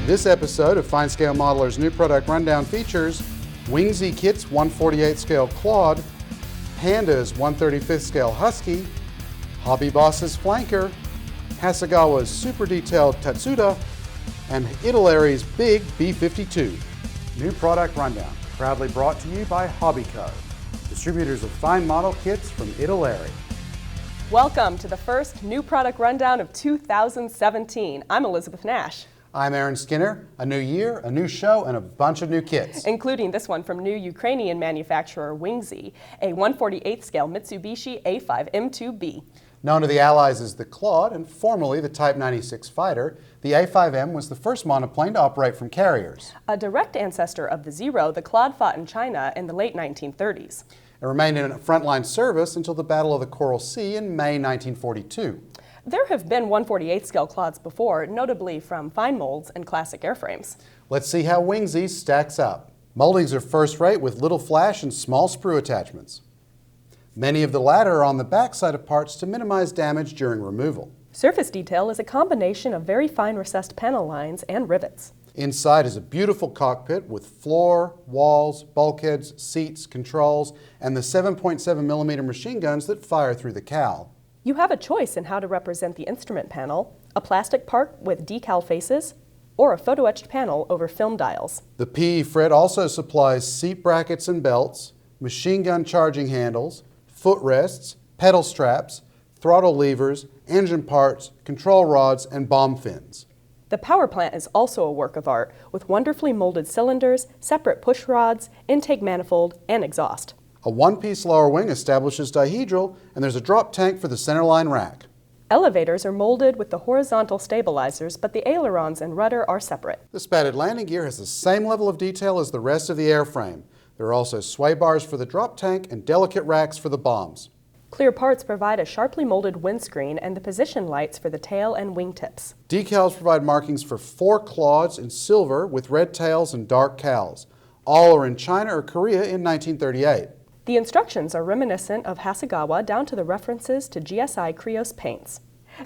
This episode of FineScale Modeler's new product rundown features Wingsy Kits 1/48 scale Claude, Panda's 1/35 scale Husky, HobbyBoss's Flanker, Hasegawa's super detailed Tatsuta, and Italeri's big B-52. New product rundown, proudly brought to you by HobbyCo, distributors of fine model kits from Italeri. Welcome to the first new product rundown of 2017. I'm Elizabeth Nash. I'm Aaron Skinner. A new year, a new show, and a bunch of new kits. Including this one from new Ukrainian manufacturer Wingsy, a 1/48 scale Mitsubishi A5 M2B. Known to the Allies as the Claude and formerly the Type 96 fighter, the A5M was the first monoplane to operate from carriers. A direct ancestor of the Zero, the Claude fought in China in the late 1930s. It remained in frontline service until the Battle of the Coral Sea in May 1942. There have been 1/48 scale Claudes before, notably from fine molds and classic airframes. Let's see how Wingsy stacks up. Moldings are first rate with little flash and small sprue attachments. Many of the latter are on the backside of parts to minimize damage during removal. Surface detail is a combination of very fine recessed panel lines and rivets. Inside is a beautiful cockpit with floor, walls, bulkheads, seats, controls, and the 7.7mm machine guns that fire through the cowl. You have a choice in how to represent the instrument panel, a plastic part with decal faces, or a photo-etched panel over film dials. The PE fret also supplies seat brackets and belts, machine gun charging handles, footrests, pedal straps, throttle levers, engine parts, control rods, and bomb fins. The power plant is also a work of art, with wonderfully molded cylinders, separate push rods, intake manifold, and exhaust. A one-piece lower wing establishes dihedral, and there's a drop tank for the centerline rack. Elevators are molded with the horizontal stabilizers, but the ailerons and rudder are separate. The spatted landing gear has the same level of detail as the rest of the airframe. There are also sway bars for the drop tank and delicate racks for the bombs. Clear parts provide a sharply molded windscreen and the position lights for the tail and wingtips. Decals provide markings for 4 Claudes in silver with red tails and dark cowls. All are in China or Korea in 1938. The instructions are reminiscent of Hasegawa down to the references to GSI Krios paints.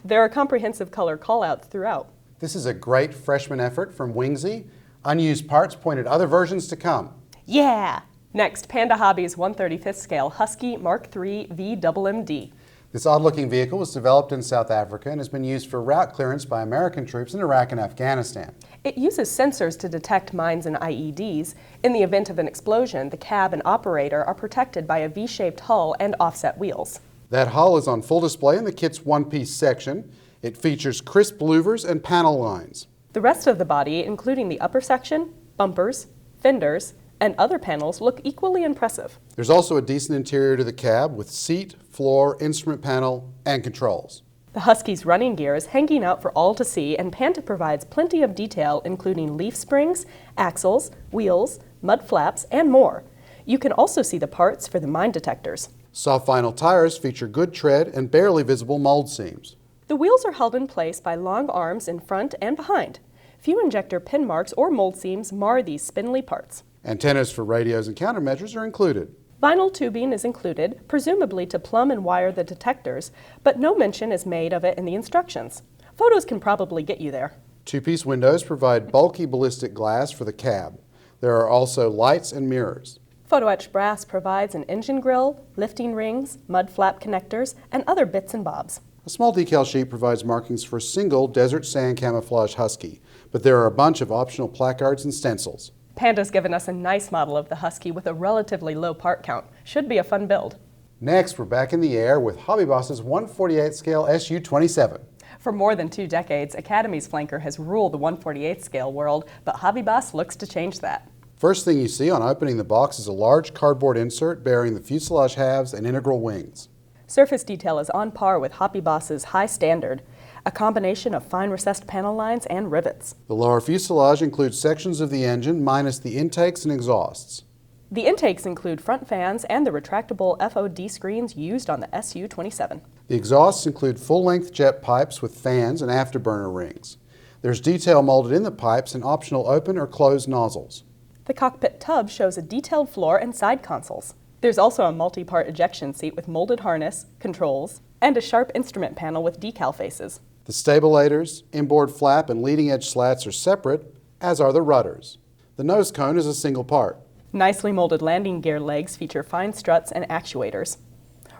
There are comprehensive color callouts throughout. This is a great freshman effort from Wingsy. Unused parts point at other versions to come. Yeah! Next, Panda Hobby's 1/35 scale Husky Mark III VMMD. This odd-looking vehicle was developed in South Africa and has been used for route clearance by American troops in Iraq and Afghanistan. It uses sensors to detect mines and IEDs. In the event of an explosion, the cab and operator are protected by a V-shaped hull and offset wheels. That hull is on full display in the kit's one-piece section. It features crisp louvers and panel lines. The rest of the body, including the upper section, bumpers, fenders, and other panels, look equally impressive. There's also a decent interior to the cab with seat, floor, instrument panel, and controls. The Husky's running gear is hanging out for all to see, and Panda provides plenty of detail, including leaf springs, axles, wheels, mud flaps, and more. You can also see the parts for the mine detectors. Soft vinyl tires feature good tread and barely visible mold seams. The wheels are held in place by long arms in front and behind. Few injector pin marks or mold seams mar these spindly parts. Antennas for radios and countermeasures are included. Vinyl tubing is included, presumably to plumb and wire the detectors, but no mention is made of it in the instructions. Photos can probably get you there. Two-piece windows provide bulky ballistic glass for the cab. There are also lights and mirrors. Photo-etched brass provides an engine grille, lifting rings, mud flap connectors, and other bits and bobs. A small decal sheet provides markings for a single desert sand camouflage Husky, but there are a bunch of optional placards and stencils. Panda's given us a nice model of the Husky with a relatively low part count. Should be a fun build. Next, we're back in the air with HobbyBoss's 1/48 scale SU-27. For more than 2 decades, Academy's Flanker has ruled the 1/48 scale world, but HobbyBoss looks to change that. First thing you see on opening the box is a large cardboard insert bearing the fuselage halves and integral wings. Surface detail is on par with HobbyBoss's high standard, a combination of fine recessed panel lines and rivets. The lower fuselage includes sections of the engine minus the intakes and exhausts. The intakes include front fans and the retractable FOD screens used on the SU-27. The exhausts include full-length jet pipes with fans and afterburner rings. There's detail molded in the pipes and optional open or closed nozzles. The cockpit tub shows a detailed floor and side consoles. There's also a multi-part ejection seat with molded harness, controls, and a sharp instrument panel with decal faces. The stabilators, inboard flap, and leading edge slats are separate, as are the rudders. The nose cone is a single part. Nicely molded landing gear legs feature fine struts and actuators.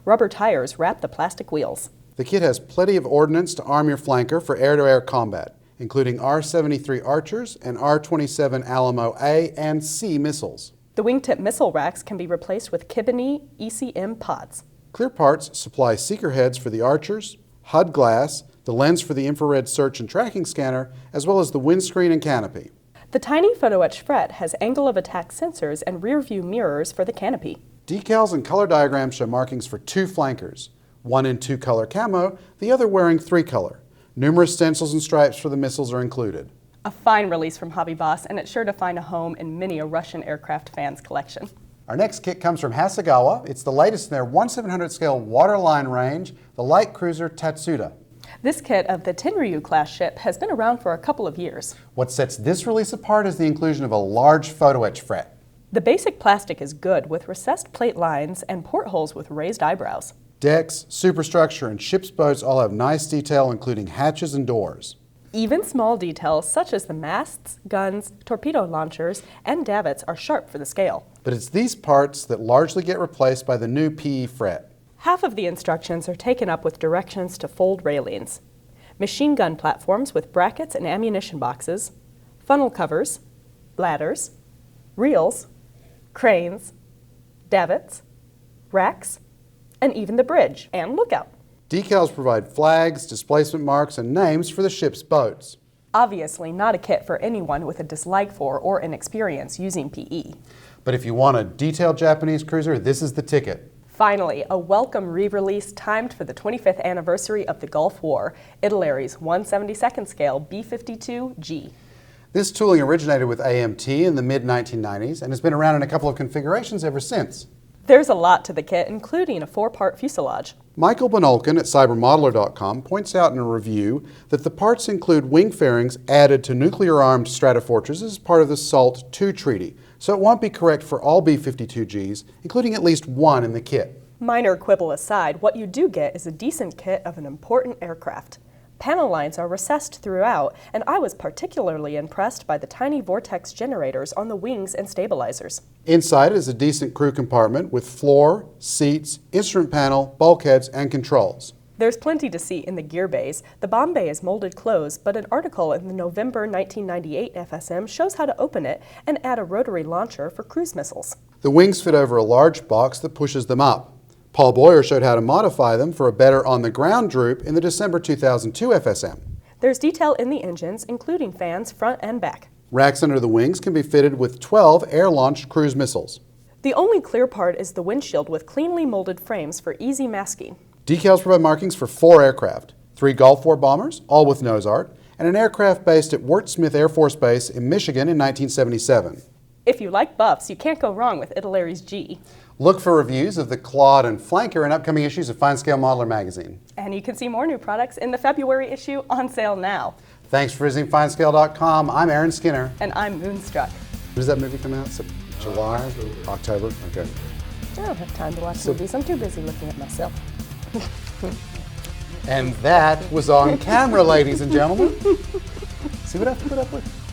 Rubber tires wrap the plastic wheels. The kit has plenty of ordnance to arm your flanker for air-to-air combat, including R-73 Archers and R-27 Alamo A and C missiles. The wingtip missile racks can be replaced with Kibini ECM pods. Clear Parts supply seeker heads for the Archers, HUD glass, the lens for the infrared search and tracking scanner, as well as the windscreen and canopy. The tiny photo etch fret has angle of attack sensors and rear view mirrors for the canopy. Decals and color diagrams show markings for 2 flankers, one in 2-color camo, the other wearing 3-color. Numerous stencils and stripes for the missiles are included. A fine release from HobbyBoss, and it's sure to find a home in many a Russian aircraft fan's collection. Our next kit comes from Hasegawa. It's the latest in their 1/700 scale waterline range, the light cruiser Tatsuta. This kit of the Tenryu class ship has been around for a couple of years. What sets this release apart is the inclusion of a large photo etch fret. The basic plastic is good, with recessed plate lines and portholes with raised eyebrows. Decks, superstructure, and ship's boats all have nice detail, including hatches and doors. Even small details such as the masts, guns, torpedo launchers, and davits are sharp for the scale. But it's these parts that largely get replaced by the new PE fret. Half of the instructions are taken up with directions to fold railings, machine gun platforms with brackets and ammunition boxes, funnel covers, ladders, reels, cranes, davits, racks, and even the bridge and lookout. Decals provide flags, displacement marks, and names for the ship's boats. Obviously not a kit for anyone with a dislike for or inexperience using PE. But if you want a detailed Japanese cruiser, this is the ticket. Finally, a welcome re-release timed for the 25th anniversary of the Gulf War, Italeri's 1/72nd scale B-52G. This tooling originated with AMT in the mid-1990s and has been around in a couple of configurations ever since. There's a lot to the kit, including a 4-part fuselage. Michael Bonolkin at cybermodeler.com points out in a review that the parts include wing fairings added to nuclear-armed stratofortresses as part of the SALT II treaty, so it won't be correct for all B-52Gs, including at least one in the kit. Minor quibble aside, what you do get is a decent kit of an important aircraft. Panel lines are recessed throughout, and I was particularly impressed by the tiny vortex generators on the wings and stabilizers. Inside is a decent crew compartment with floor, seats, instrument panel, bulkheads, and controls. There's plenty to see in the gear bays. The bomb bay is molded closed, but an article in the November 1998 FSM shows how to open it and add a rotary launcher for cruise missiles. The wings fit over a large box that pushes them up. Paul Boyer showed how to modify them for a better on-the-ground droop in the December 2002 FSM. There's detail in the engines, including fans front and back. Racks under the wings can be fitted with 12 air-launched cruise missiles. The only clear part is the windshield with cleanly molded frames for easy masking. Decals provide markings for 4 aircraft, 3 Gulf War bombers, all with nose art, and an aircraft based at Wirt Smith Air Force Base in Michigan in 1977. If you like buffs, you can't go wrong with Italeri's G. Look for reviews of the Claude and Flanker in upcoming issues of FineScale Modeler magazine. And you can see more new products in the February issue on sale now. Thanks for visiting FineScale.com. I'm Aaron Skinner. And I'm Moonstruck. When does that movie come out? July? October? Okay. I don't have time to watch movies. I'm too busy looking at myself. And that was on camera, ladies and gentlemen. See what I have to put up with?